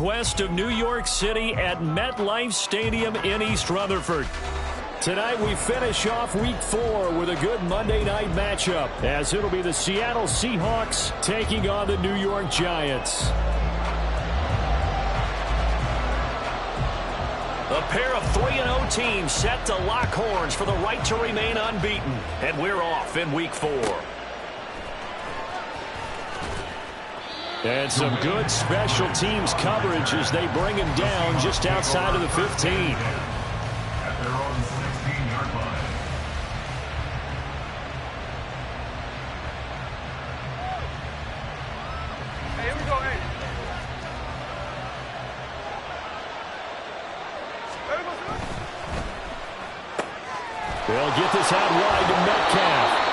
West of New York City at MetLife Stadium in East Rutherford. Tonight we finish off Week 4 with a good Monday night matchup, as it'll be the Seattle Seahawks taking on the New York Giants. A pair of 3-0 teams set to lock horns for the right to remain unbeaten. And we're off in Week 4. And some good special teams coverage as they bring him down just outside of the 15. At their own 16-yard line. Hey, here we go, hey. They'll get this out wide to Metcalf.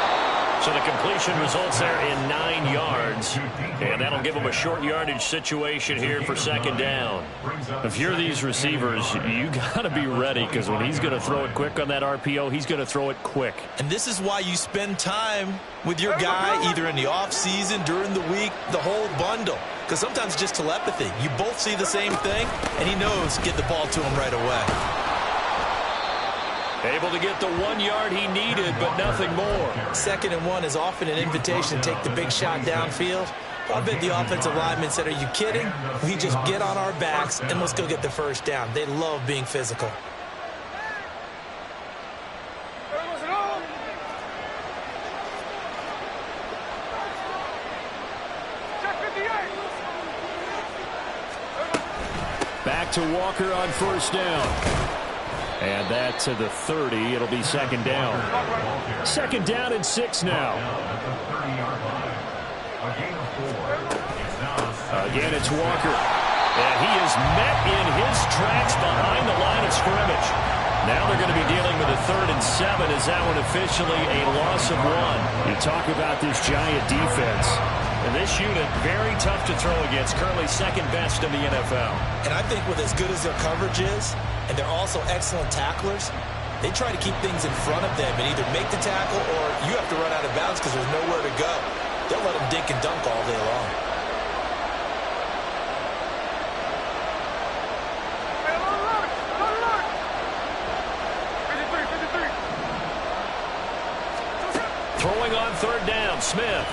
So the completion results there in 9 yards. And that'll give them a short yardage situation here for second down. If you're these receivers, you got to be ready, because when he's going to throw it quick on that RPO, he's going to throw it quick. And this is why you spend time with your guy either in the offseason, during the week, the whole bundle. Because sometimes it's just telepathy. You both see the same thing, and he knows get the ball to him right away. Able to get the 1 yard he needed, but nothing more. 2nd and 1 is often an invitation to take the big shot downfield. I bet the offensive lineman said, are you kidding? We just get on our backs and let's go get the first down. They love being physical. Back to Walker on first down. And that to the 30. It'll be second down. Second down and 6 now. Again, it's Walker. And he is met in his tracks behind the line of scrimmage. Now they're going to be dealing with a 3rd and 7. Is that one officially a loss of 1? You talk about this Giant defense. And this unit, very tough to throw against, currently second best in the NFL. And I think with as good as their coverage is, and they're also excellent tacklers, they try to keep things in front of them and either make the tackle or you have to run out of bounds because there's nowhere to go. They'll let them dink and dunk all day long. Throwing on 3rd down, Smith.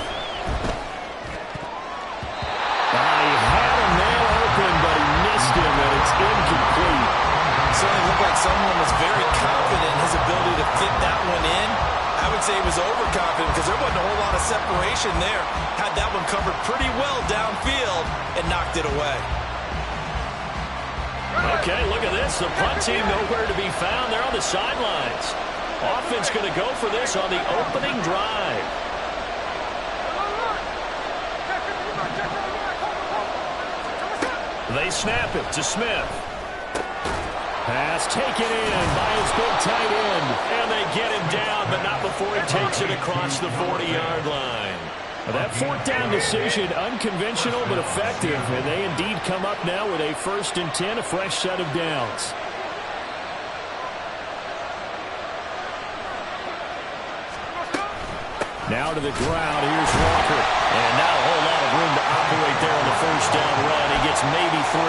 He had a man open, but he missed him, and it's incomplete. Certainly looked like someone was very confident in his ability to fit that one in. I would say he was overconfident because there wasn't a whole lot of separation there. Had that one covered pretty well downfield and knocked it away. Okay, look at this. The punt team nowhere to be found. They're on the sidelines. Offense going to go for this on the opening drive. They snap it to Smith. Pass taken in by his big tight end. And they get him down, but not before he takes it across the 40-yard line. That 4th down decision, unconventional but effective. And they indeed come up now with a 1st and 10, a fresh set of downs. Now to the ground. Here's Walker. And not a whole lot of room to operate there on the 1st down run. He gets maybe 3.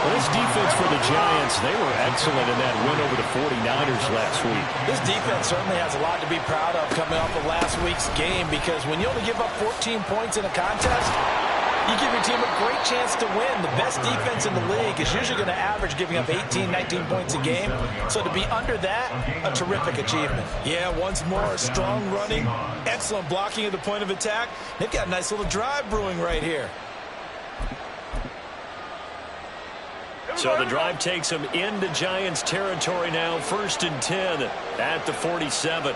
Well, this defense for the Giants, they were excellent in that win over the 49ers last week. This defense certainly has a lot to be proud of coming off of last week's game, because when you only give up 14 points in a contest, you give your team a great chance to win. The best defense in the league is usually going to average giving up 18, 19 points a game. So to be under that, a terrific achievement. Yeah, once more, strong running, excellent blocking at the point of attack. They've got a nice little drive brewing right here. So the drive takes them into Giants territory now. 1st and 10 at the 47.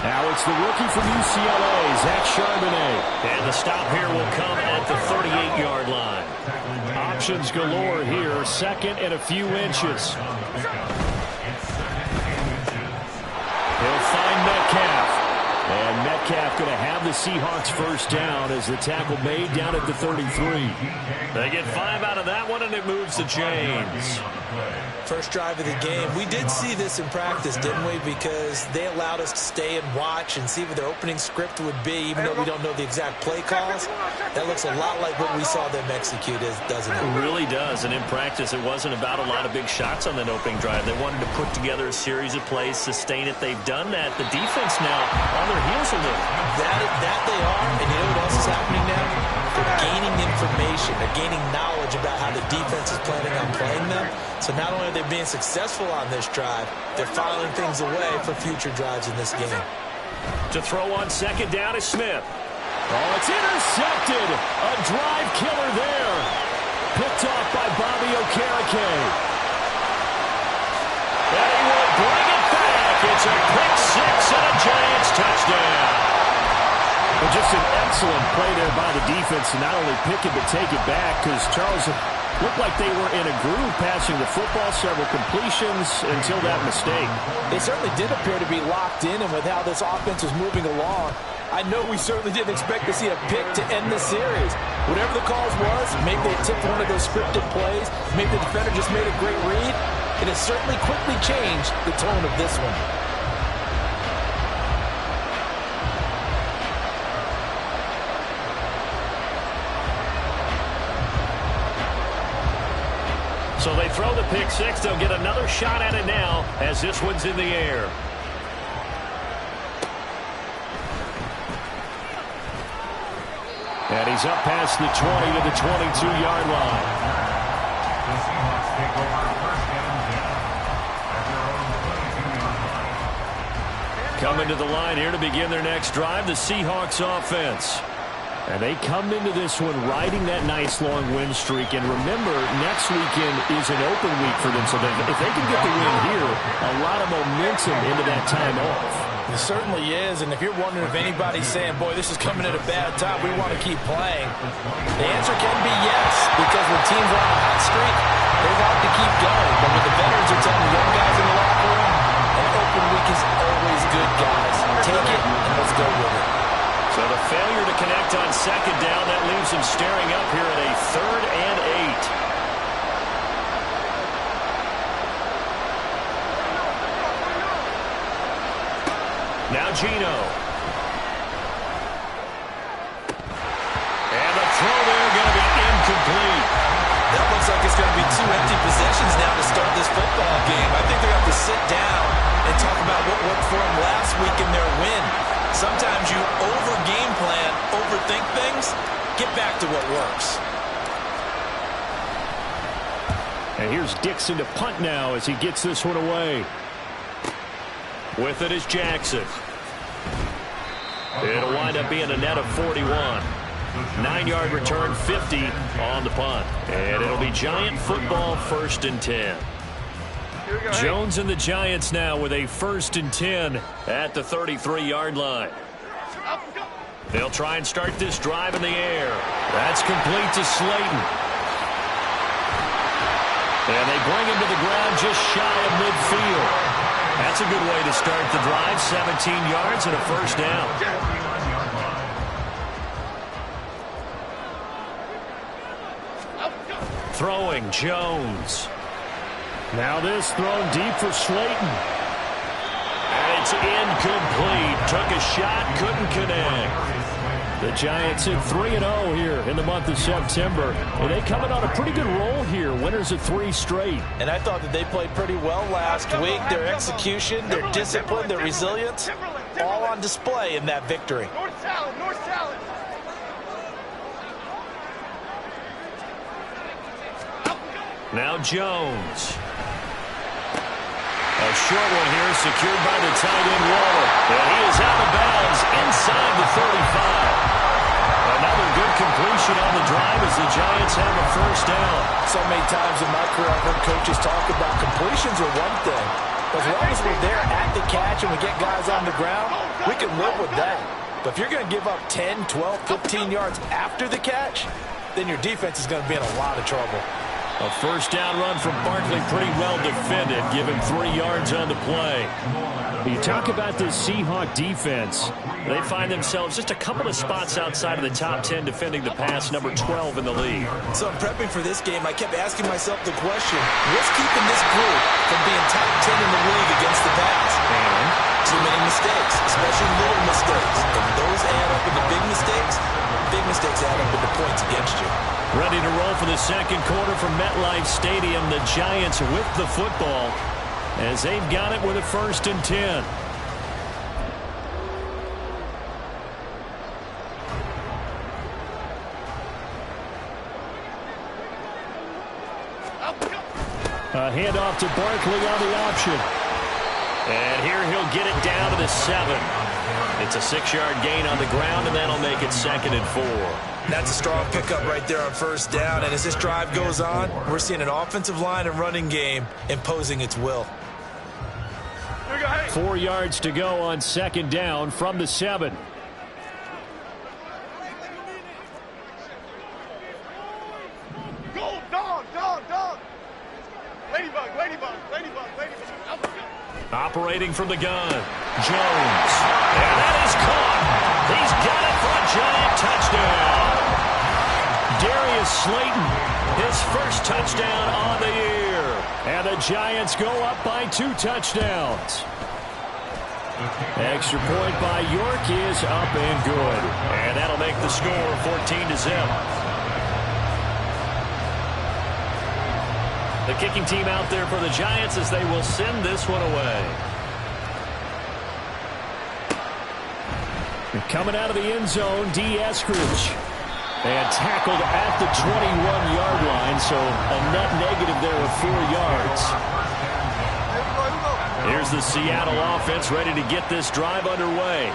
Now it's the rookie from UCLA, Zach Charbonnet. And the stop here will come at the 38-yard line. Options galore here, 2nd and a few inches. He'll find Metcalf. And Metcalf Metcalf going to have the Seahawks first down as the tackle made down at the 33. They get 5 out of that one, and it moves the chains. First drive of the game. We did see this in practice, didn't we? Because they allowed us to stay and watch and see what their opening script would be, even though we don't know the exact play calls. That looks a lot like what we saw them execute, doesn't it? It really does. And in practice, it wasn't about a lot of big shots on that opening drive. They wanted to put together a series of plays, sustain it. They've done that. The defense now on their heels a little. That they are. And you know what else is happening now? They're gaining information. They're gaining knowledge about how the defense is planning on playing them. So not only are they being successful on this drive, they're filing things away for future drives in this game. To throw on second down is Smith. Oh, it's intercepted. A drive killer there. Picked off by Bobby Okereke. And he will bring it back. It's a pick six and a Giants touchdown. Well, just an excellent play there by the defense to not only pick it but take it back, because Charles looked like they were in a groove passing the football, several completions until that mistake. They certainly did appear to be locked in, and with how this offense was moving along, I know we certainly didn't expect to see a pick to end the series. Whatever the cause was, maybe they tipped one of those scripted plays, maybe the defender just made a great read. It has certainly quickly changed the tone of this one. So they throw the pick six. They'll get another shot at it now as this one's in the air. And he's up past the 20 to the 22-yard line. The Seahawks take over first down and 10 at their own 22-yard line. Coming to the line here to begin their next drive, the Seahawks offense. And they come into this one riding that nice long win streak. And remember, next weekend is an open week for them. So if they can get the win here, a lot of momentum into that time off. It certainly is, and if you're wondering if anybody's saying, boy, this is coming at a bad time, we want to keep playing, the answer can be yes, because when teams are on a hot streak, they want to keep going. But when the veterans are telling the young guys in the locker room, an open week is always good, guys. Take it, and let's go with it. So the failure to connect on second down, that leaves them staring up here at a 3rd and 8. Now Gino. And the throw there going to be incomplete. That looks like it's going to be 2 empty possessions now to start this football game. I think they're going to have to sit down and talk about what worked for them last week in their win. Sometimes you over-game plan, overthink things. Get back to what works. And here's Dixon to punt now as he gets this one away. With it is Jackson. It'll wind up being a net of 41. 9-yard return, 50 on the punt. And it'll be Giant football, 1st and 10. Jones and the Giants now with a 1st and 10 at the 33-yard line. They'll try and start this drive in the air. That's complete to Slayton. And they bring him to the ground just shy of midfield. That's a good way to start the drive. 17 yards and a 1st down. Throwing Jones. Now this thrown deep for Slayton. And it's incomplete. Took a shot, couldn't connect. The Giants hit 3-0 here in the month of September. And they coming on a pretty good roll here. Winners of 3 straight. And I thought that they played pretty well last week. Their execution, their discipline, their resilience, all on display in that victory. North salad, north salad. Now Jones. A short one here secured by the tight end Waller. And he is out of bounds inside the 35. Another good completion on the drive as the Giants have a 1st down. So many times in my career I've heard coaches talk about completions are one thing. As long as we're there at the catch and we get guys on the ground, we can live with that. But if you're going to give up 10, 12, 15 yards after the catch, then your defense is going to be in a lot of trouble. A first down run from Barkley, pretty well defended. Give him 3 yards on the play. You talk about this Seahawk defense. They find themselves just a couple of spots outside of the top 10 defending the pass, number 12 in the league. So I'm prepping for this game. I kept asking myself the question, what's keeping this group from being top 10 in the league against the pass? And too many mistakes, especially little mistakes. And those add up into big mistakes. Big mistakes add up into points against you. Ready to roll for the second quarter from MetLife Stadium. The Giants with the football as they've got it with a 1st and 10. A handoff to Barkley on the option. And here he'll get it down to the 7. It's a 6-yard gain on the ground, and that'll make it 2nd and 4. That's a strong pickup right there on 1st down. And as this drive goes on, we're seeing an offensive line and running game imposing its will. 4 yards to go on 2nd down from the 7. Go, dog. Ladybug. Operating from the gun, Jones. And that is caught. He's got it for a Giant touchdown. Darius Slayton, his first touchdown on the year. And the Giants go up by 2 touchdowns. Extra point by York is up and good. And that'll make the score 14-0. The kicking team out there for the Giants as they will send this one away. Coming out of the end zone, D. Eskridge. And tackled at the 21-yard line, so a net negative there of 4 yards. Here's the Seattle offense ready to get this drive underway.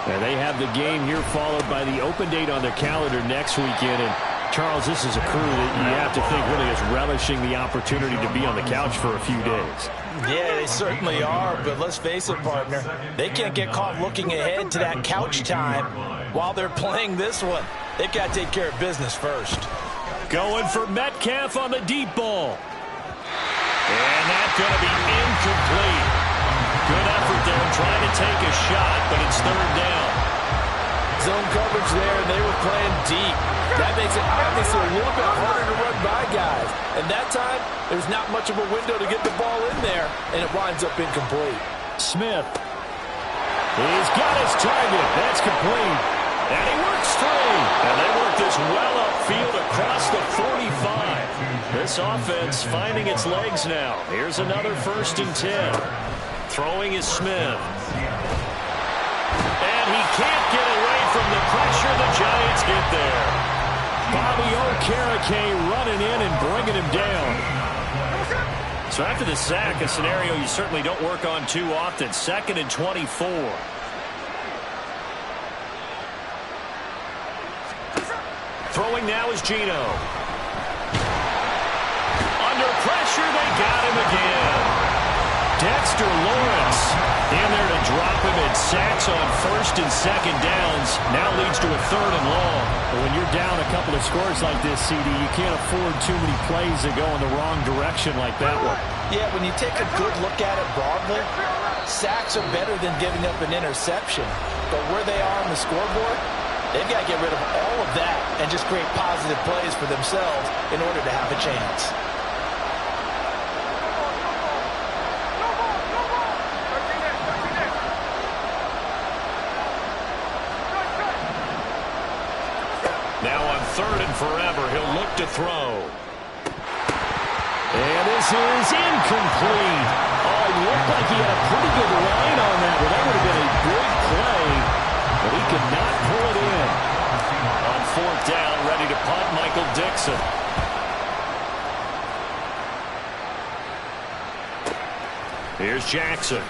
And they have the game here followed by the open date on their calendar next weekend. And Charles, this is a crew that you have to think really is relishing the opportunity to be on the couch for a few days. Yeah, they certainly are, but let's face it, partner. They can't get caught looking ahead to that couch time while they're playing this one. They've got to take care of business first. Going for Metcalf on the deep ball. And that's going to be incomplete. Good effort there trying to take a shot, but it's 3rd down. Zone coverage there, and they were playing deep. That makes it obviously a little bit harder to run by guys. And that time, there's not much of a window to get the ball in there, and it winds up incomplete. Smith. He's got his target. That's complete. And he works through. And they work this well upfield across the 45. This offense finding its legs now. Here's another 1st and 10. Throwing is Smith. And he can't get away from the pressure. The Giants get there. Bobby Okereke running in and bringing him down. So after the sack, a scenario you certainly don't work on too often. 2nd and 24. Throwing now is Geno. Under pressure, they got him again. Dexter Lawrence in there to drop him, and sacks on 1st and 2nd downs. Now leads to a 3rd and long. But when you're down a couple of scores like this, CD, you can't afford too many plays that go in the wrong direction like that one. Yeah, when you take a good look at it broadly, sacks are better than giving up an interception. But where they are on the scoreboard, they've got to get rid of all of that and just create positive plays for themselves in order to have a chance. Now on 3rd and forever, he'll look to throw. And this is incomplete. Oh, it looked like he had a pretty good line on that one. That would have been a big play, but he could not pull it in. On 4th down, ready to punt, Michael Dixon. Here's Jackson.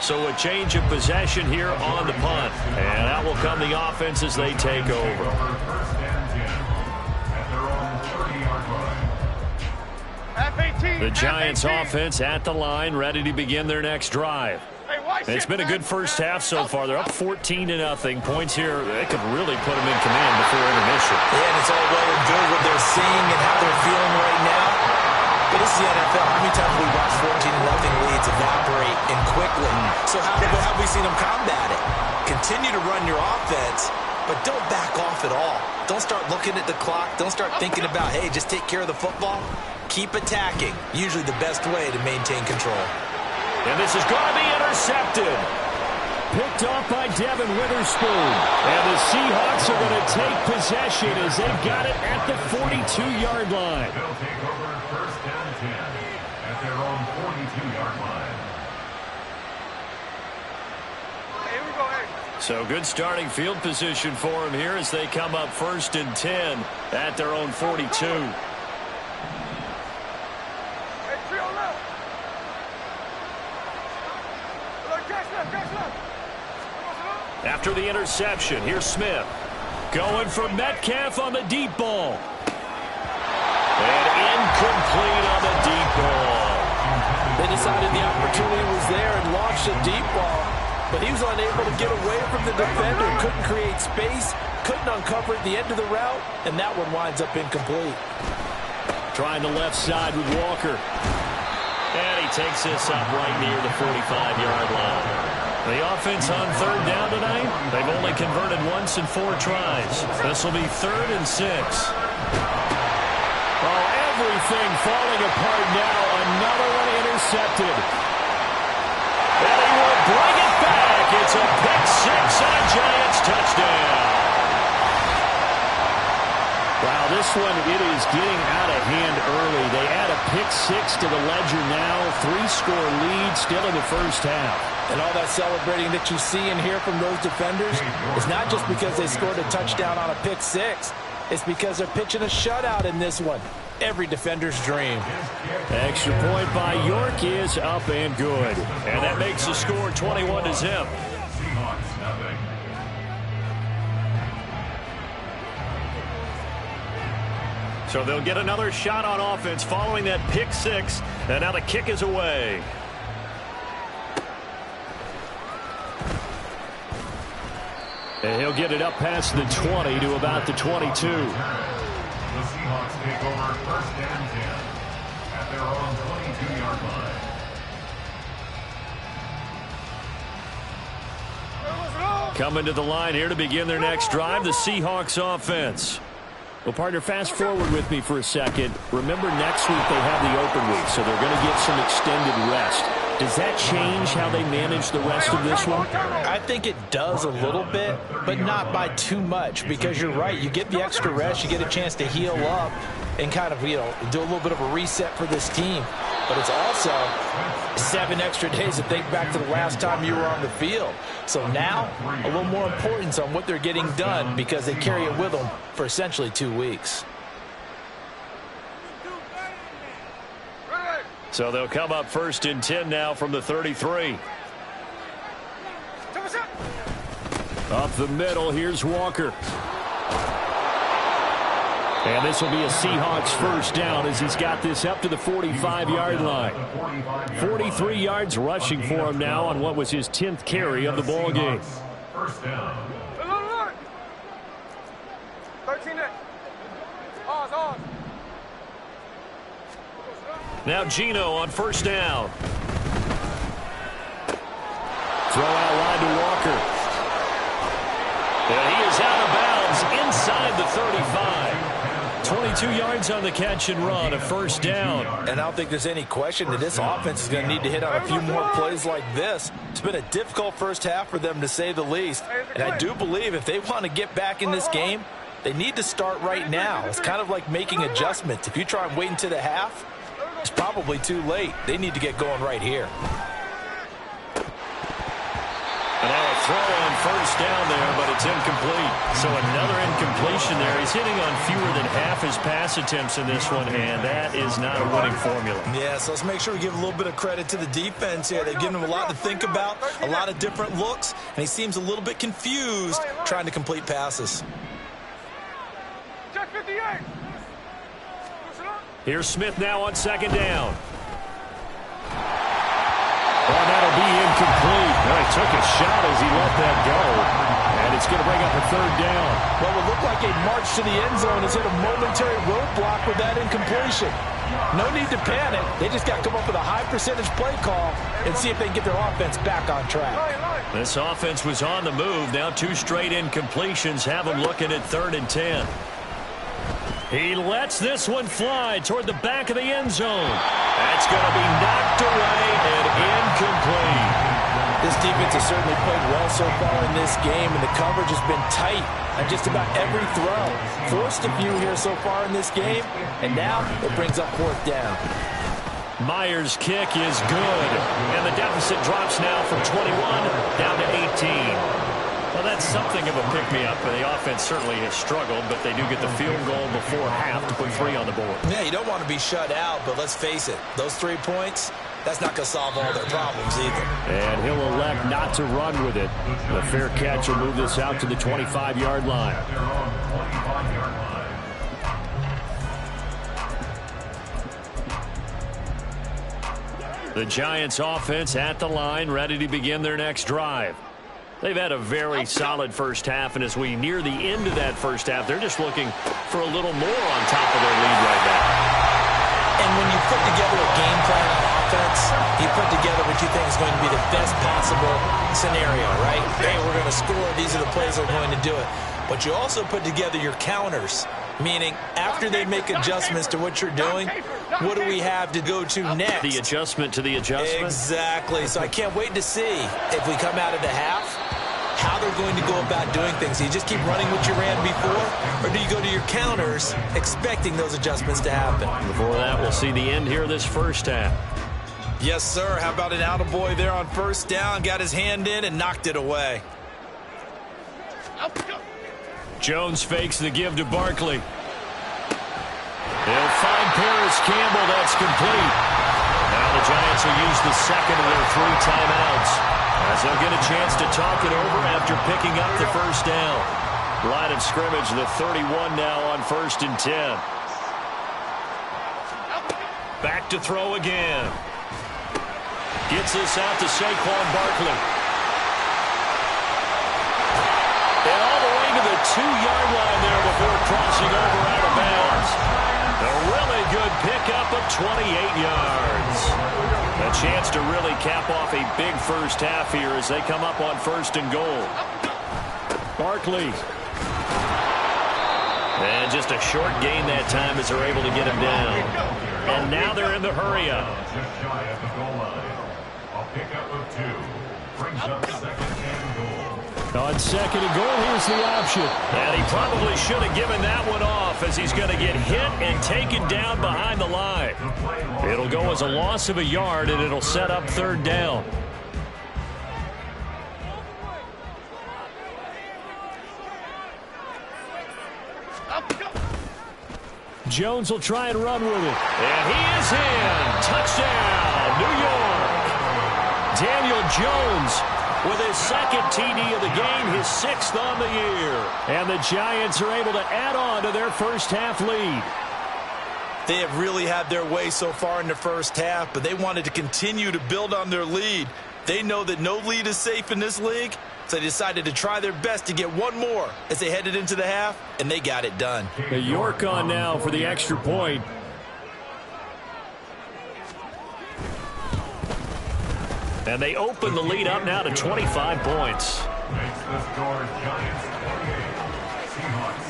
So a change of possession here on the punt. And out will come the offense as they take over. The Giants offense at the line, ready to begin their next drive. It's been a good first half so far. They're up 14-0. Points here, they could really put them in command before intermission. pressure. Yeah, and it's all well and good what they're seeing and how they're feeling right now. But this is the NFL. How many times have we watched 14-0 leads evaporate and quickly? So how have we seen them combat it? Continue to run your offense, but don't back off at all. Don't start looking at the clock. Don't start thinking about, hey, just take care of the football. Keep attacking. Usually the best way to maintain control. And this is going to be intercepted. Picked off by Devin Witherspoon. And the Seahawks are going to take possession as they've got it at the 42-yard line. They'll take over first down 10 at their own 42-yard line. Here we go, hey. So good starting field position for them here as they come up first and 10 at their own 42. Hey, trio left. Look, catch left. After the interception, here's Smith. Going for Metcalf on the deep ball. And incomplete on the deep ball. They decided the opportunity was there and launched a deep ball, but he was unable to get away from the defender, couldn't create space, couldn't uncover at the end of the route, and that one winds up incomplete. Trying the left side with Walker. And he takes this up right near the 45-yard line. The offense on third down tonight, they've only converted once in 4 tries. This will be 3rd and 6. Oh, everything falling apart now. Another one intercepted. And he will bring it back. It's a pick 6 and a Giants touchdown. Wow, this one, it is getting out of hand early. They add a pick 6 to the ledger now. 3-score lead still in the first half. And all that celebrating that you see and hear from those defenders is not just because they scored a touchdown on a pick 6. It's because they're pitching a shutout in this one. Every defender's dream. Extra point by York is up and good. And that makes the score 21-0. Seahawks, nothing. So they'll get another shot on offense following that pick 6. And now the kick is away. And he'll get it up past the 20 to about the 22. The Seahawks take over first and 10 at their own 22-yard line. Coming to the line here to begin their next drive, the Seahawks offense. Well, partner, fast forward with me for a second. Remember, next week they have the open week, so they're going to get some extended rest. Does that change how they manage the rest of this one? I think it does a little bit, but not by too much, because you're right. You get the extra rest, you get a chance to heal up and kind of, do a little bit of a reset for this team. But it's also 7 extra days to think back to the last time you were on the field. So now, a little more importance on what they're getting done because they carry it with them for essentially 2 weeks. So they'll come up first and 10 now from the 33. Up the middle, here's Walker. And this will be a Seahawks first down as he's got this up to the 45-yard line. 43 yards rushing for him now on what was his 10th carry of the ball game. First down. 13 on. Now Geno on first down. Throw out wide to Walker. And he is out of bounds inside the 35. 22 yards on the catch and run, a first down. And I don't think there's any question that this offense is going to need to hit on a few more plays like this. It's been a difficult first half for them, to say the least. And I do believe if they want to get back in this game, they need to start right now. It's kind of like making adjustments. If you try and wait until the half, it's probably too late. They need to get going right here. And now a throw on first down there, but it's incomplete. So another incompletion there. He's hitting on fewer than half his pass attempts in this one, and that is not a winning formula. Yeah, so let's make sure we give a little bit of credit to the defense here. They've given him a lot to think about, a lot of different looks, and he seems a little bit confused trying to complete passes. Check 58. Here's Smith now on second down. Well, that'll be incomplete. Well, he took a shot as he let that go. And It's going to bring up a third down. What would look like a march to the end zone has hit a momentary roadblock with that incompletion. No need to panic. They just got to come up with a high percentage play call and see if they can get their offense back on track. This offense was on the move. Now 2 straight incompletions have them looking at 3rd and 10. He lets this one fly toward the back of the end zone. That's going to be knocked away and incomplete. This defense has certainly played well so far in this game, and the coverage has been tight on just about every throw. Forced a few here so far in this game, and now it brings up 4th down. Myers' kick is good, and the deficit drops now from 21 down to 18. Well, that's something of a pick-me-up. The offense certainly has struggled, but they do get the field goal before half to put 3 on the board. Yeah, you don't want to be shut out, but let's face it, those 3 points, that's not going to solve all their problems either. And he'll elect not to run with it. The fair catch will move this out to the 25-yard line. The Giants offense at the line, ready to begin their next drive. They've had a very solid first half, and as we near the end of that first half, they're just looking for a little more on top of their lead right now. And when you put together a game plan on offense, you put together what you think is going to be the best possible scenario, right? Hey, we're going to score. These are the plays that are going to do it. But you also put together your counters, meaning after they make adjustments to what you're doing, what do we have to go to next? The adjustment to the adjustment? Exactly. So I can't wait to see if we come out of the half, how they're going to go about doing things. Do you just keep running what you ran before, or do you go to your counters expecting those adjustments to happen? Before that, we'll see the end here of this first half. Yes, sir. How about an attaboy there on 1st down? Got his hand in and knocked it away. Jones fakes the give to Barkley. He'll find Paris Campbell. That's complete. Now the Giants will use the second of their 3 timeouts, as they'll get a chance to talk it over after picking up the first down. Line of scrimmage, the 31 now on 1st and 10. Back to throw again. Gets this out to Saquon Barkley. And all the way to the 2-yard line there before crossing over out of bounds. A really good pickup of 28 yards. A chance to really cap off a big first half here as they come up on 1st and goal. Barkley. And just a short gain that time as they're able to get him down. And now they're in the hurry-up. Just shy of the goal line. A pickup of 2 brings up 2nd and goal. On 2nd and goal, here's the option. And he probably should have given that one off, as he's going to get hit and taken down behind the line. It'll go as a loss of a yard, and it'll set up 3rd down. Jones will try and run with it. And he is in. Touchdown, New York. Daniel Jones with his 2nd TD of the game, his 6th on the year. And the Giants are able to add on to their first half lead. They have really had their way so far in the first half, but they wanted to continue to build on their lead. They know that no lead is safe in this league, so they decided to try their best to get one more as they headed into the half, and they got it done. The York on now for the extra point. And they open the lead up now to 25 points. Makes the score Giants 28, Seahawks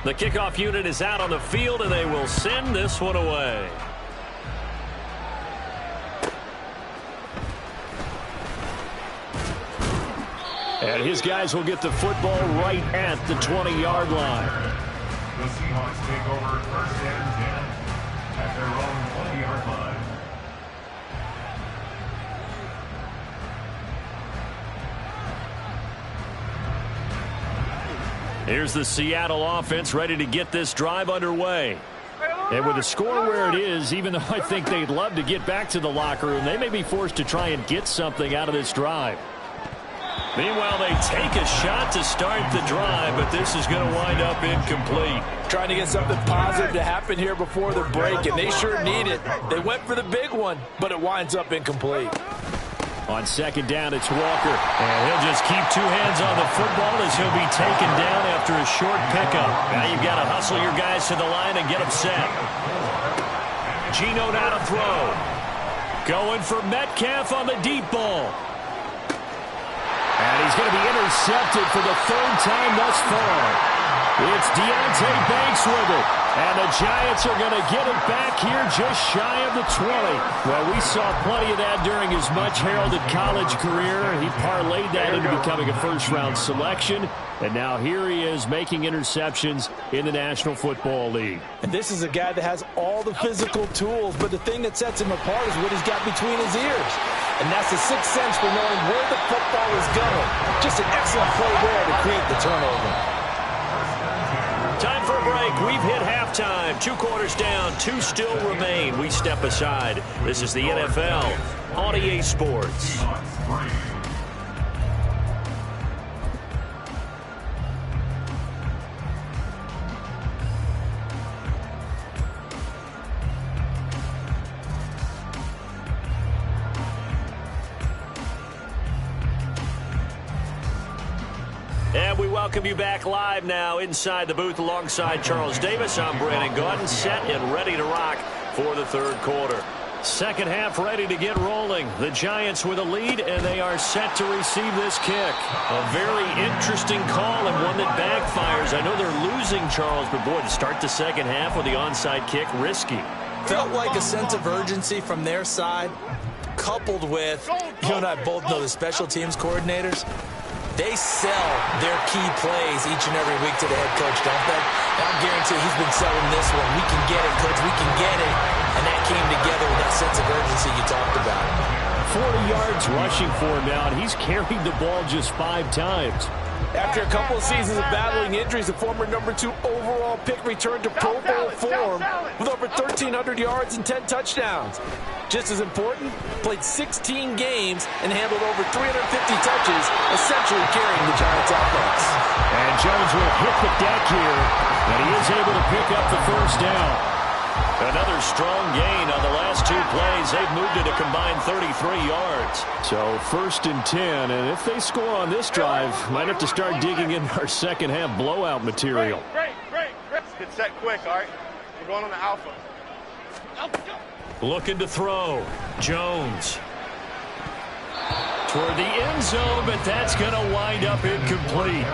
3. The kickoff unit is out on the field, and they will send this one away. And his guys will get the football right at the 20-yard line. The Seahawks take over 1st and 10 at their own 20-yard line. Here's the Seattle offense ready to get this drive underway. And with the score where it is, even though I think they'd love to get back to the locker room, they may be forced to try and get something out of this drive. Meanwhile, they take a shot to start the drive, but this is going to wind up incomplete. Trying to get something positive to happen here before the break, and they sure need it. They went for the big one, but it winds up incomplete. On second down, it's Walker. And he'll just keep two hands on the football as he'll be taken down after a short pickup. Now you've got to hustle your guys to the line and get them set. Geno now to throw. Going for Metcalf on the deep ball. And he's going to be intercepted for the third time thus far. It's Deontay Banks with it. And the Giants are going to get it back here just shy of the 20. Well, we saw plenty of that during his much-heralded college career. He parlayed that into becoming a first-round selection. And now here he is making interceptions in the National Football League. And this is a guy that has all the physical tools, but the thing that sets him apart is what he's got between his ears. And that's the sixth sense for knowing where the football is going. Just an excellent play there to create the turnover. Time for a break. We've hit halftime. 2 quarters down. 2 still remain. We step aside. This is the NFL on EA Sports. And we welcome you back live now inside the booth alongside Charles Davis. I'm Brandon Gaudin, set and ready to rock for the third quarter. Second half ready to get rolling. The Giants with a lead, and they are set to receive this kick. A very interesting call and one that backfires. I know they're losing, Charles, but boy, to start the second half with the onside kick, risky. Felt like a sense of urgency from their side, coupled with, you and I both know the special teams coordinators. They sell their key plays each and every week to the head coach, don't they? And I guarantee he's been selling this one. We can get it, coach. We can get it. And that came together with that sense of urgency you talked about. 40 yards rushing for him now, and he's carried the ball just 5 times. After a couple of seasons of battling injuries, the former #2 overall pick returned to Pro Bowl form with over 1,300 yards and 10 touchdowns. Just as important, played 16 games and handled over 350 touches, essentially carrying the Giants' offense. And Jones will hit the deck here, and he is able to pick up the first down. Another strong gain on the last 2 plays. They've moved it a combined 33 yards. So 1st and 10, and if they score on this drive, might have to start digging in our second half blowout material. Great. Get set quick, all right? We're going on the alpha. Looking to throw. Jones. Toward the end zone, but that's going to wind up incomplete.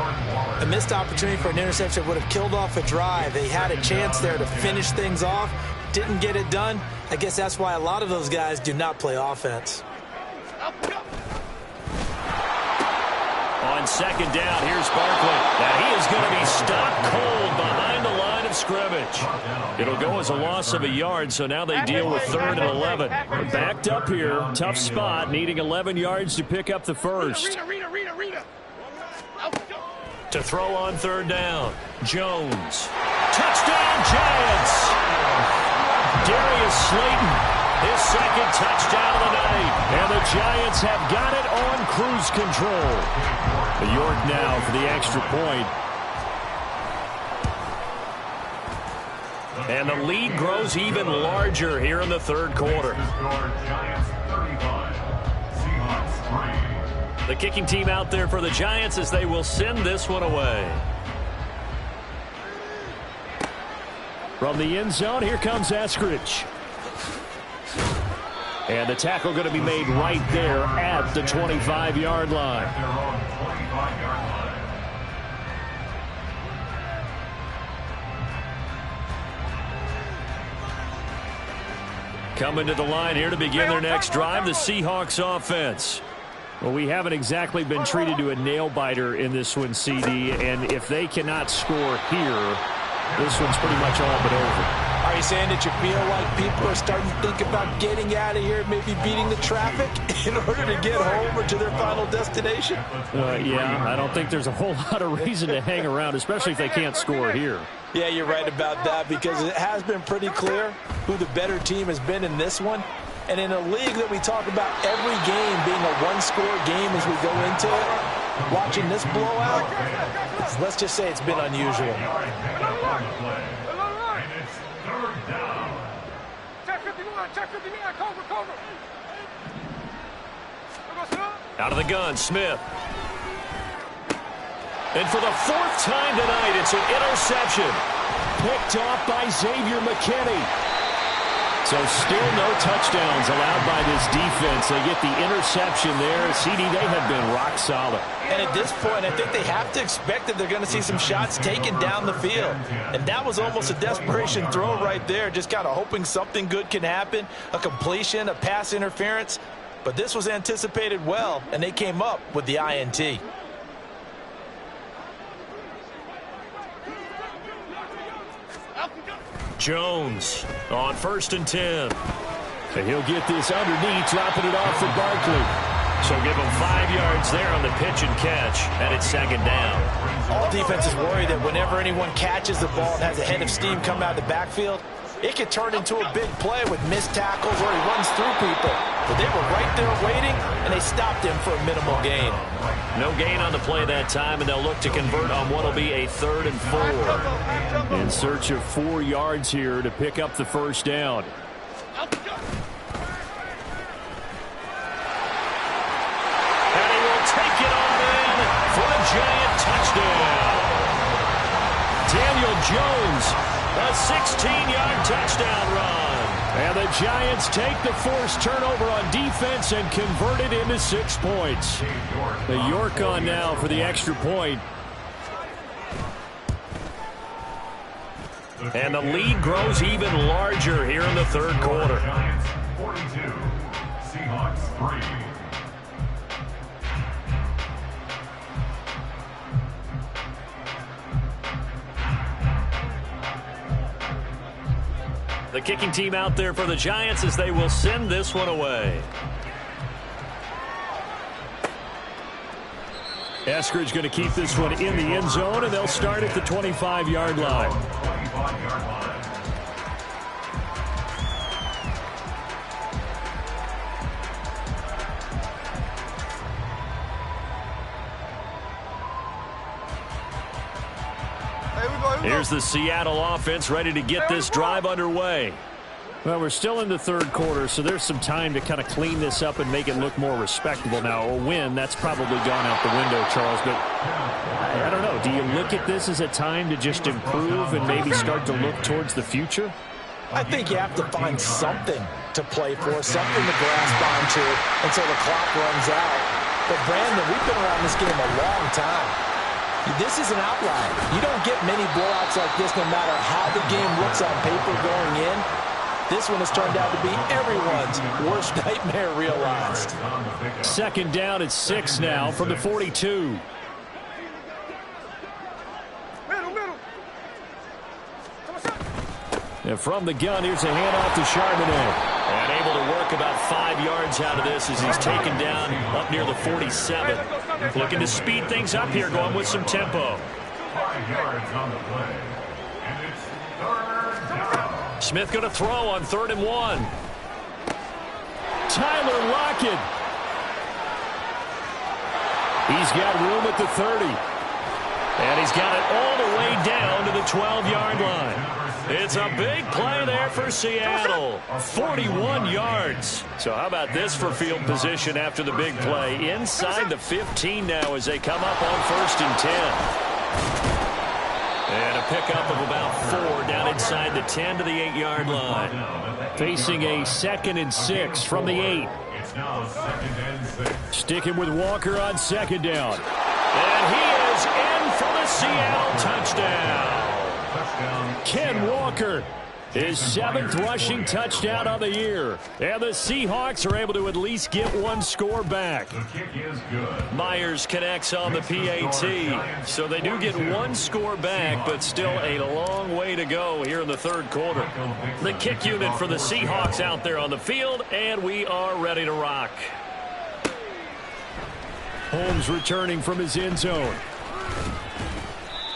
A missed opportunity for an interception would have killed off a drive. They had a chance there to finish things off. Didn't get it done. I guess that's why a lot of those guys do not play offense. On second down, here's Barkley. Now he is going to be stopped cold behind the line of scrimmage. It'll go as a loss of a yard, so now they deal with 3rd and 11. They're backed up here, tough spot, needing 11 yards to pick up the first. To throw on 3rd down, Jones. Touchdown, Giants! Darius Slayton, his 2nd touchdown of the night. And the Giants have got it on cruise control. York now for the extra point. And the lead grows even larger here in the third quarter. The kicking team out there for the Giants as they will send this one away. From the end zone, here comes Eskridge. And the tackle going to be made right there at the 25-yard line. Coming to the line here to begin their next drive, the Seahawks offense. Well, we haven't exactly been treated to a nail-biter in this one, CD, and if they cannot score here, this one's pretty much all but over. Are you saying that you feel like people are starting to think about getting out of here, maybe beating the traffic in order to get home or to their final destination? Yeah, I don't think there's a whole lot of reason to hang around, especially if they can't score here. Yeah, you're right about that, because it has been pretty clear who the better team has been in this one. And in a league that we talk about every game being a one-score game as we go into it, watching this blowout, let's just say it's been unusual. Out of the gun, Smith. And for the fourth time tonight, it's an interception. Picked off by Xavier McKinney. So still no touchdowns allowed by this defense. They get the interception there. CD, they have been rock solid. And at this point, I think they have to expect that they're going to see some shots taken down the field. And that was almost a desperation throw right there, just kind of hoping something good can happen, a completion, a pass interference. But this was anticipated well, and they came up with the INT. Jones on 1st and 10. And he'll get this underneath, dropping it off for Barkley. So give him 5 yards there on the pitch and catch, and it's 2nd down. All defenses worry that whenever anyone catches the ball and has a head of steam come out of the backfield, it could turn into a big play with missed tackles or he runs through people. But they were right there waiting, and they stopped him for a minimal gain. No gain on the play that time, and they'll look to convert on what will be a 3rd and 4. In search of 4 yards here to pick up the first down. And he will take it on in for a giant touchdown. Daniel Jones, A 16-yard touchdown run. and the Giants take the forced turnover on defense and convert it into 6 points. The York on now for the extra point. And the lead grows even larger here in the 3rd quarter. Giants 42, Seahawks 3. The kicking team out there for the Giants as they will send this one away. Eskridge going to keep this one in the end zone, and they'll start at the 25-yard line. 25-yard line. Here's the Seattle offense ready to get this drive underway. Well, we're still in the 3rd quarter, so there's some time to kind of clean this up and make it look more respectable. Now, a win, that's probably gone out the window, Charles, but I don't know. Do you look at this as a time to just improve and maybe start to look towards the future? I think you have to find something to play for, something to grasp onto until the clock runs out. But, Brandon, we've been around this game a long time. This is an outlier. You don't get many blowouts like this no matter how the game looks on paper going in. This one has turned out to be everyone's worst nightmare realized. 2nd down at 6 now from the 42. And from the gun, here's a handoff to Charbonnet. And able to work about 5 yards out of this as he's taken down up near the 47. Looking to speed things up here, going with some tempo. 5 yards on the play. And it's 3rd down. Smith going to throw on 3rd and 1. Tyler Lockett. He's got room at the 30. And he's got it all the way down to the 12-yard line. It's a big play there for Seattle. 41 yards. So how about this for field position after the big play? Inside the 15 now as they come up on 1st and 10. And a pickup of about 4 down inside the 10 to the 8-yard line. Facing a 2nd and 6 from the 8. It's now 2nd and 6. Sticking with Walker on 2nd down. And he is in for the Seattle touchdown. Ken Walker, his 7th rushing touchdown on the year. And the Seahawks are able to at least get 1 score back. The kick is good. Myers connects on the PAT. So they do get 1 score back, but still a long way to go here in the 3rd quarter. The kick unit for the Seahawks out there on the field, and we are ready to rock. Holmes returning from his end zone.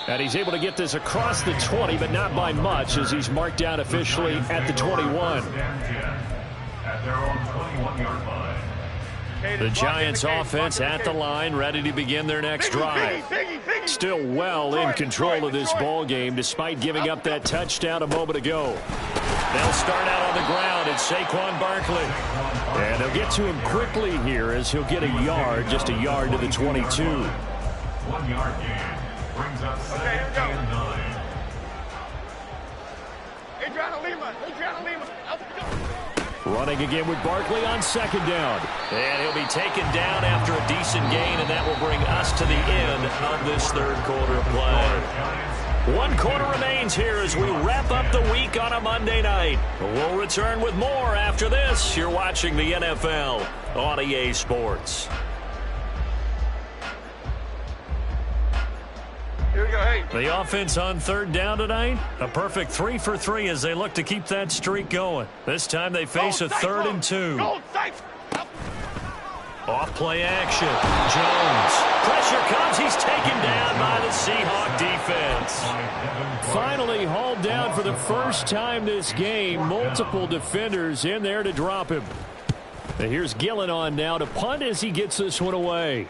And he's able to get this across the 20, but not by much, as he's marked down officially at the 21. At their own 21-yard line. The Giants offense at the line, ready to begin their next drive. Still well in control of this ball game, despite giving up that touchdown a moment ago. They'll start out on the ground. It's Saquon Barkley. And they'll get to him quickly here as he'll get a yard, just a yard to the 22. 1 yard gain brings up 2nd and 9. Adriana Lima. Running again with Barkley on 2nd down. And he'll be taken down after a decent gain, and that will bring us to the end of this 3rd quarter of play. 1 quarter remains here as we wrap up the week on a Monday night. We'll return with more after this. You're watching the NFL on EA Sports. Here we go, hey. The offense on 3rd down tonight, a perfect 3 for 3 as they look to keep that streak going. This time they face a 3rd and 2. Off play action. Jones. Pressure comes. He's taken down by the Seahawk defense. Finally hauled down for the first time this game. Multiple defenders in there to drop him. And here's Gillen on now to punt as he gets this one away.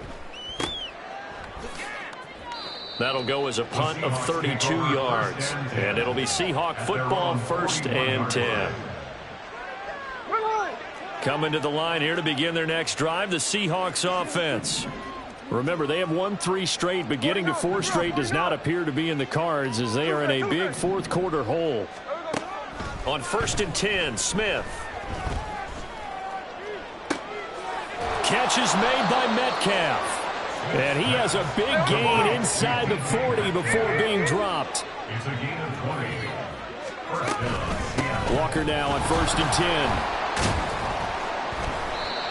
That'll go as a punt of 32 yards. And it'll be Seahawk football, 1st and 10. Coming to the line here to begin their next drive, the Seahawks offense. Remember, they have won 3 straight, but getting to 4 straight does not appear to be in the cards as they are in a big 4th quarter hole. On 1st and 10, Smith. Catch is made by Metcalf. And he has a big gain inside the 40 before being dropped. It's a gain of 20. 1st down. Walker now on 1st and 10.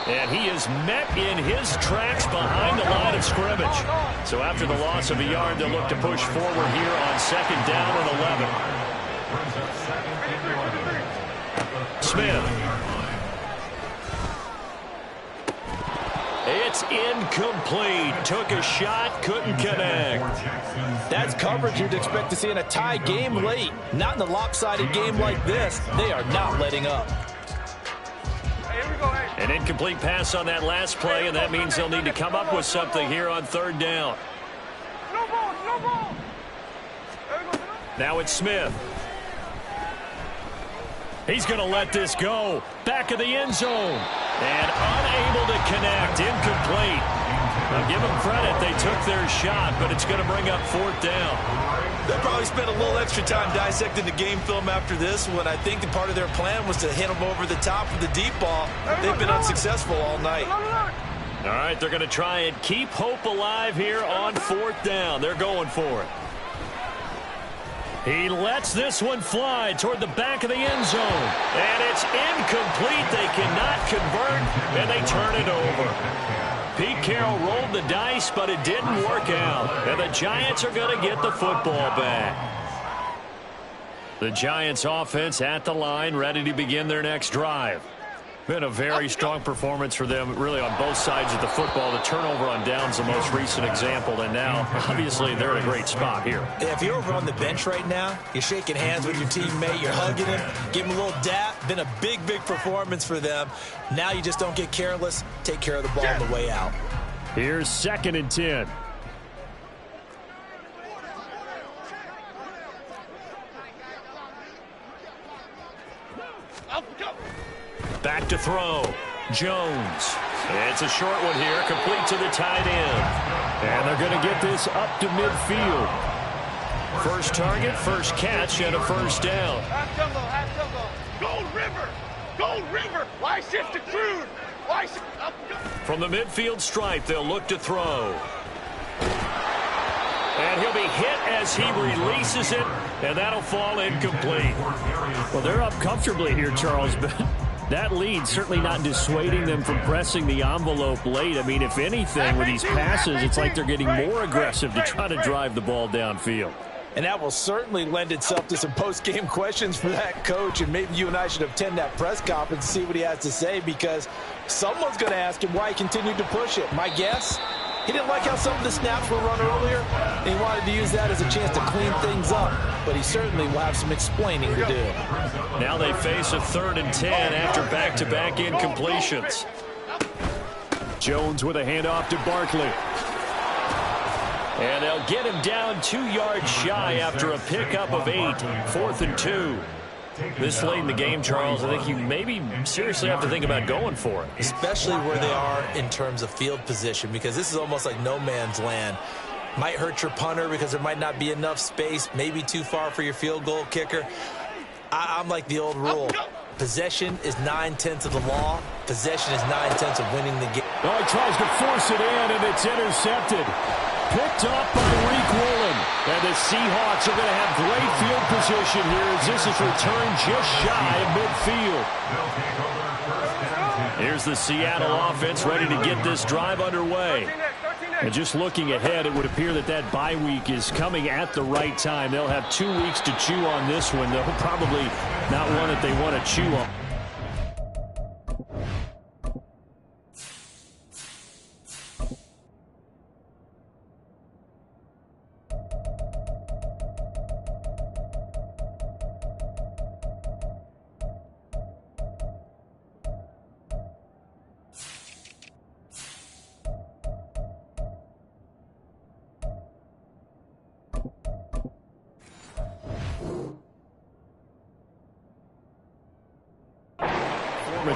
And he is met in his tracks behind the line of scrimmage. So after the loss of a yard, they'll look to push forward here on 2nd down and 11. Smith. It's incomplete. Took a shot, couldn't connect. That's coverage you'd expect to see in a tie game late. Not in a lopsided game like this. They are not letting up. An incomplete pass on that last play, and that means they'll need to come up with something here on 3rd down. No ball. Now it's Smith. He's going to let this go. Back of the end zone. And unable to connect. Incomplete. Now give them credit. They took their shot, but it's going to bring up 4th down. They'll probably spend a little extra time dissecting the game film after this one. I think the part of their plan was to hit them over the top with the deep ball. They've been unsuccessful all night. All right, they're going to try and keep hope alive here on 4th down. They're going for it. He lets this one fly toward the back of the end zone. And it's incomplete. They cannot convert, and they turn it over. Pete Carroll rolled the dice, but it didn't work out. And the Giants are going to get the football back. The Giants offense at the line, ready to begin their next drive. Been a very strong performance for them, really, on both sides of the football. The turnover on downs, the most recent example, and now, obviously, they're in a great spot here. If you're over on the bench right now, you're shaking hands with your teammate, you're hugging him, giving him a little dap. Been a big performance for them. Now you just don't get careless. Take care of the ball on the way out. Here's 2nd and 10. Back to throw. Jones. It's a short one here, complete to the tight end. And they're going to get this up to midfield. First target, first catch, and a 1st down. Half tempo. Gold River. Why shift to crude? Why shift up? From the midfield stripe, they'll look to throw. And he'll be hit as he releases it, and that'll fall incomplete. Well, they're up comfortably here, Charles, but that lead certainly not dissuading them from pressing the envelope late. I mean, if anything, with these passes, it's like they're getting more aggressive to try to drive the ball downfield. And that will certainly lend itself to some post-game questions for that coach, and maybe you and I should attend that press conference and see what he has to say, because someone's going to ask him why he continued to push it. My guess, he didn't like how some of the snaps were run earlier, and he wanted to use that as a chance to clean things up, but he certainly will have some explaining to do. Now they face a 3rd and 10 after back-to-back incompletions. Jones with a handoff to Barkley. And they'll get him down 2 yards shy after a pickup of 8. 4th and 2. This late in the game, Charles, I think you maybe seriously have to think about going for it. Especially where they are in terms of field position, because this is almost like no man's land. Might hurt your punter because there might not be enough space, maybe too far for your field goal kicker. I'm like the old rule. Possession is 9/10 of the law. Possession is 9/10 of winning the game. Oh, he tries to force it in, and it's intercepted. Picked up by Reek Woolen. And the Seahawks are going to have great field position here as this is returned just shy of midfield. Here's the Seattle offense ready to get this drive underway. And just looking ahead, it would appear that that bye week is coming at the right time. They'll have 2 weeks to chew on this one. They'll probably not one that they want to chew on.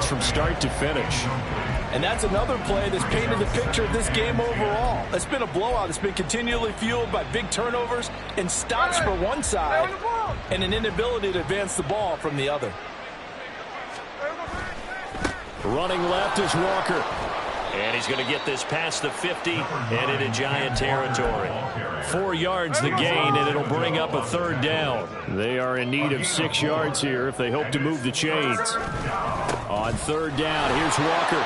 From start to finish. And that's another play that's painted the picture of this game overall. It's been a blowout. It's been continually fueled by big turnovers and stops for one side and an inability to advance the ball from the other. Running left is Walker. And he's going to get this past the 50 and into Giant territory. 4 yards the gain, and it'll bring up a 3rd down. They are in need of 6 yards here if they hope to move the chains. On 3rd down, here's Walker.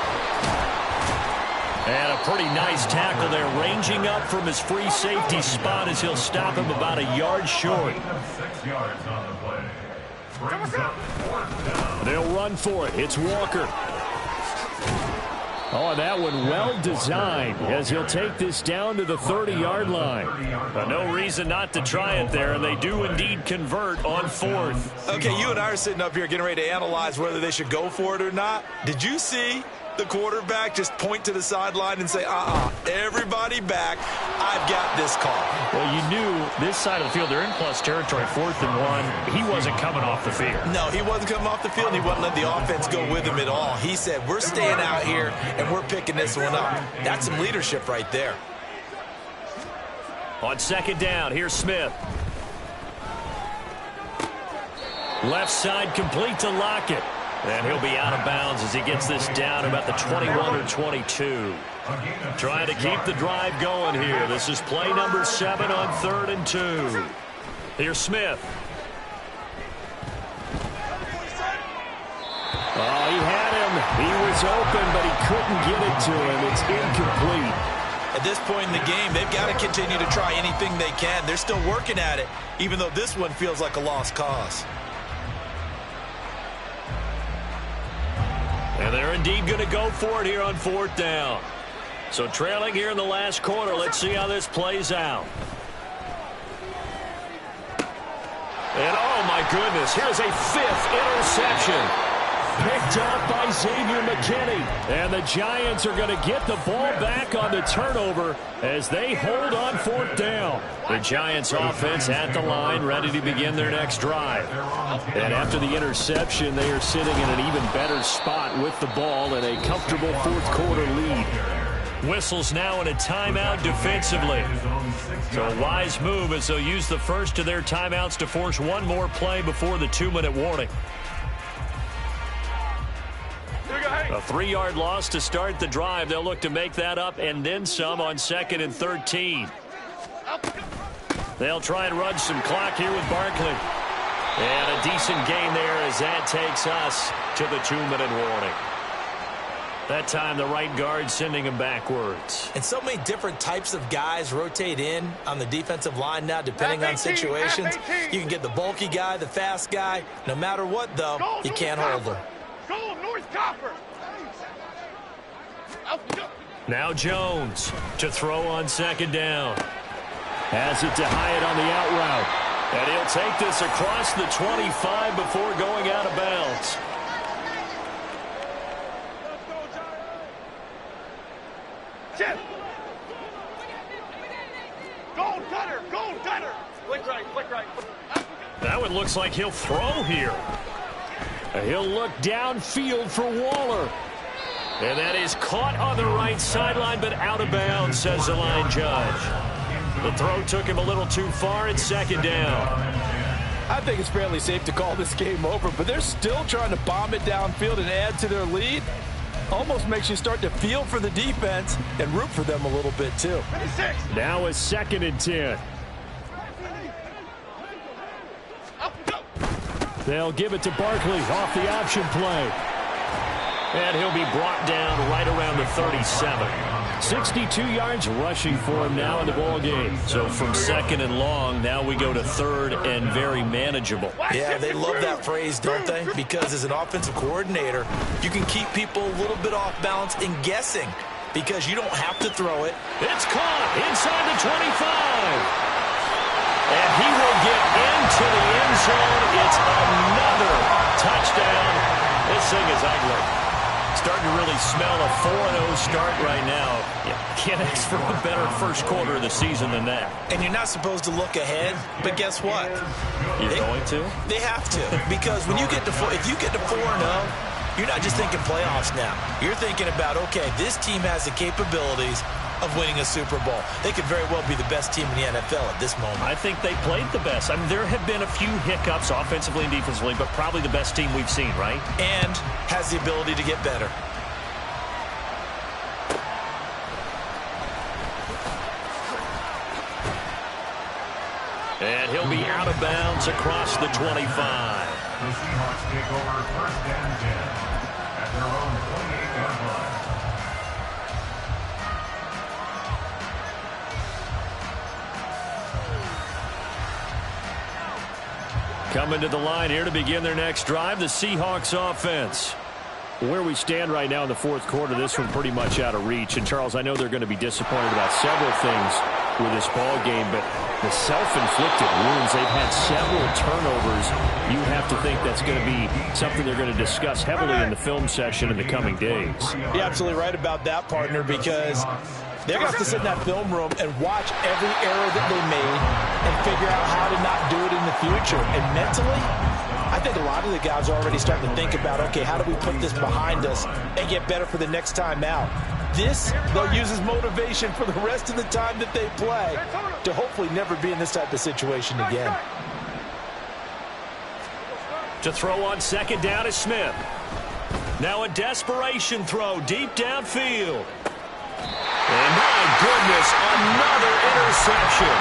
And a pretty nice tackle there, ranging up from his free safety spot as he'll stop him about a yard short. 6 yards on the play. Brings up 4th down. They'll run for it. It's Walker. Oh, that one well designed as he'll take this down to the 30-yard line. No reason not to try it there, and they do indeed convert on 4th. Okay, you and I are sitting up here getting ready to analyze whether they should go for it or not. Did you see the quarterback just point to the sideline and say, everybody back, I've got this call? Well, you knew this side of the field, they're in plus territory, 4th and 1. He wasn't coming off the field. No, he wasn't coming off the field, and he wasn't letting the offense go with him at all. He said, we're staying out here, and we're picking this one up. That's some leadership right there. On 2nd down, here's Smith. Left side complete to Lockett. And he'll be out of bounds as he gets this down about the 21 or 22. Trying to keep the drive going here. This is play number 7 on 3rd and 2. Here's Smith. Oh, he had him. He was open, but he couldn't get it to him. It's incomplete. At this point in the game, they've got to continue to try anything they can. They're still working at it, even though this one feels like a lost cause. And they're indeed going to go for it here on 4th down. So trailing here in the last quarter. Let's see how this plays out. And oh my goodness, here's a 5th interception. Picked up by Xavier McKinney. And the Giants are going to get the ball back on the turnover as they hold on 4th down. The Giants offense at the line, ready to begin their next drive. And after the interception, they are sitting in an even better spot with the ball in a comfortable 4th quarter lead. Whistles now in a timeout defensively. So a wise move as they'll use the first of their timeouts to force one more play before the 2-minute warning. A 3-yard loss to start the drive. They'll look to make that up and then some on 2nd and 13. They'll try and run some clock here with Barkley. And a decent gain there as that takes us to the 2-minute warning. That time the right guard sending him backwards. And so many different types of guys rotate in on the defensive line now depending on situations. You can get the bulky guy, the fast guy. No matter what, though, you can't hold them. Go, North Copper! Now Jones to throw on 2nd down. Has it to Hyatt on the out route. And he'll take this across the 25 before going out of bounds. Chip. Go, Gunner. Go, Gunner. Flick right, flick right. That one looks like he'll throw here. He'll look downfield for Waller. And that is caught on the right sideline, but out of bounds, says the line judge. The throw took him a little too far. It's second down. I think it's fairly safe to call this game over, but they're still trying to bomb it downfield and add to their lead. Almost makes you start to feel for the defense and root for them a little bit, too. 56. Now it's 2nd and 10. They'll give it to Barkley off the option play. And he'll be brought down right around the 37. 62 yards rushing for him now in the ball game. So from 2nd and long, now we go to 3rd and very manageable. Yeah, they love that phrase, don't they? Because as an offensive coordinator, you can keep people a little bit off balance and guessing because you don't have to throw it. It's caught inside the 25. And he will get into the end zone. It's another touchdown. This thing is ugly. Starting to really smell a 4-0 start right now. You can't ask for a better first quarter of the season than that. And you're not supposed to look ahead, but guess what? You're going to? They have to, because when you get to if you get to 4-0, you're not just thinking playoffs now. You're thinking about, okay, this team has the capabilities of winning a Super Bowl. They could very well be the best team in the NFL at this moment. I think they played the best. I mean, there have been a few hiccups offensively and defensively, but probably the best team we've seen, right? And has the ability to get better. And he'll be out of bounds across the 25. The Seahawks take over 1st and 10 at their own 28-yard line. Coming to the line here to begin their next drive, the Seahawks offense. Where we stand right now in the 4th quarter, this one pretty much out of reach. And, Charles, I know they're going to be disappointed about several things with this ball game, but the self-inflicted wounds, they've had several turnovers. You have to think that's going to be something they're going to discuss heavily in the film session in the coming days. You're absolutely right about that, partner, because they're going to have to sit in that film room and watch every error that they made and figure out how to not do it in the future. And mentally, I think a lot of the guys are already starting to think about, okay, how do we put this behind us and get better for the next time out? This, they'll use as motivation for the rest of the time that they play to hopefully never be in this type of situation again. To throw on 2nd down is Smith. Now a desperation throw deep downfield. And my goodness, another interception.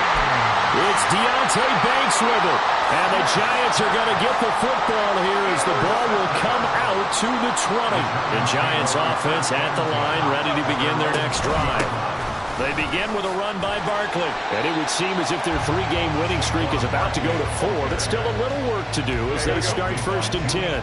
It's Deontay Banks with it. And the Giants are going to get the football here as the ball will come out to the 20. The Giants offense at the line, ready to begin their next drive. They begin with a run by Barkley. And it would seem as if their 3-game winning streak is about to go to 4, but still a little work to do as they start 1st and 10.